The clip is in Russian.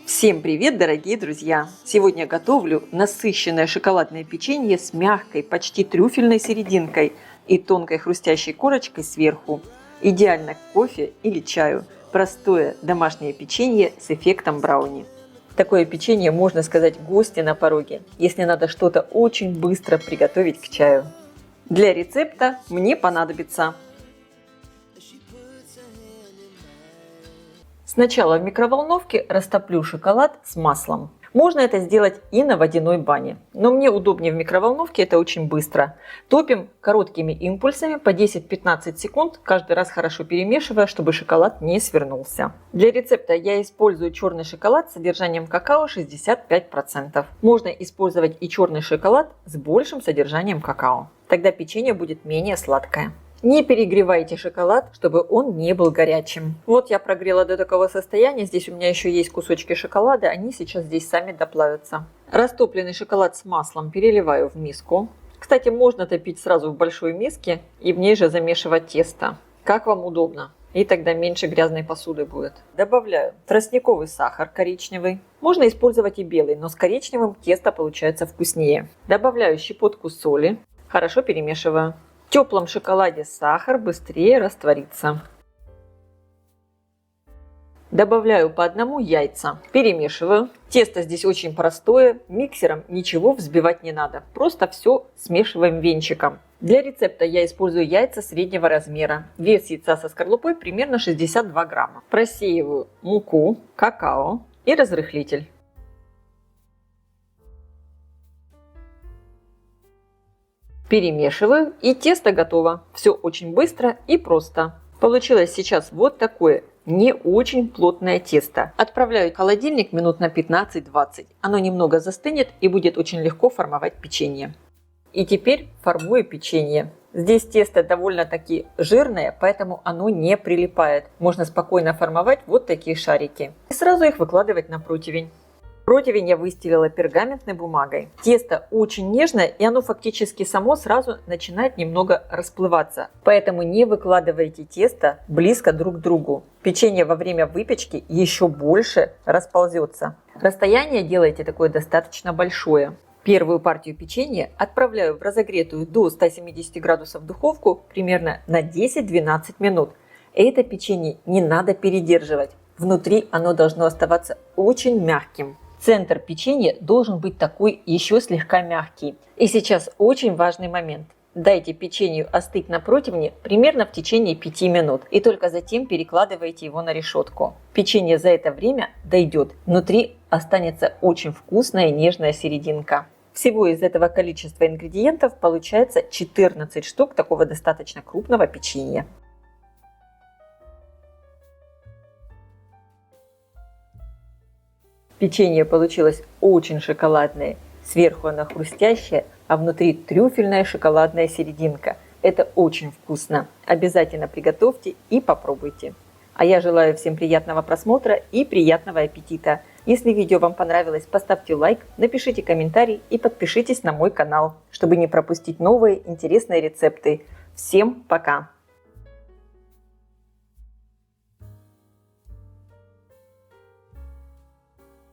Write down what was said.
Всем привет, дорогие друзья! Сегодня готовлю насыщенное шоколадное печенье с мягкой, почти трюфельной серединкой и тонкой хрустящей корочкой сверху. Идеально к кофе или чаю. Простое домашнее печенье с эффектом брауни. Такое печенье можно сказать гости на пороге, если надо что-то очень быстро приготовить к чаю. Для рецепта мне понадобится сначала в микроволновке растоплю шоколад с маслом. Можно это сделать и на водяной бане, но мне удобнее в микроволновке, это очень быстро. Топим короткими импульсами по 10-15 секунд, каждый раз хорошо перемешивая, чтобы шоколад не свернулся. Для рецепта я использую черный шоколад с содержанием какао 65%. Можно использовать и черный шоколад с большим содержанием какао. Тогда печенье будет менее сладкое. Не перегревайте шоколад, чтобы он не был горячим. Вот я прогрела до такого состояния. Здесь у меня еще есть кусочки шоколада. Они сейчас здесь сами доплавятся. Растопленный шоколад с маслом переливаю в миску. Кстати, можно топить сразу в большой миске и в ней же замешивать тесто. Как вам удобно. И тогда меньше грязной посуды будет. Добавляю тростниковый сахар коричневый. Можно использовать и белый, но с коричневым тесто получается вкуснее. Добавляю щепотку соли. Хорошо перемешиваю. В теплом шоколаде сахар быстрее растворится. Добавляю по одному яйца. Перемешиваю. Тесто здесь очень простое. Миксером ничего взбивать не надо. Просто все смешиваем венчиком. Для рецепта я использую яйца среднего размера. Вес яйца со скорлупой примерно 62 грамма. Просеиваю муку, какао и разрыхлитель. Перемешиваю, и тесто готово. Все очень быстро и просто. Получилось сейчас вот такое не очень плотное тесто. Отправляю в холодильник минут на 15-20. Оно немного застынет и будет очень легко формовать печенье. И теперь формую печенье. Здесь тесто довольно-таки жирное, поэтому оно не прилипает. Можно спокойно формовать вот такие шарики. И сразу их выкладывать на противень. Противень я выстелила пергаментной бумагой. Тесто очень нежное, и оно фактически само сразу начинает немного расплываться. Поэтому не выкладывайте тесто близко друг к другу. Печенье во время выпечки еще больше расползется. Расстояние делайте такое достаточно большое. Первую партию печенья отправляю в разогретую до 170 градусов духовку примерно на 10-12 минут. Это печенье не надо передерживать. Внутри оно должно оставаться очень мягким. Центр печенья должен быть такой еще слегка мягкий. И сейчас очень важный момент. Дайте печенью остыть на противне примерно в течение 5 минут. И только затем перекладывайте его на решетку. Печенье за это время дойдет. Внутри останется очень вкусная и нежная серединка. Всего из этого количества ингредиентов получается 14 штук такого достаточно крупного печенья. Печенье получилось очень шоколадное. Сверху оно хрустящее, а внутри трюфельная шоколадная серединка. Это очень вкусно. Обязательно приготовьте и попробуйте. А я желаю всем приятного просмотра и приятного аппетита. Если видео вам понравилось, поставьте лайк, напишите комментарий и подпишитесь на мой канал, чтобы не пропустить новые интересные рецепты. Всем пока!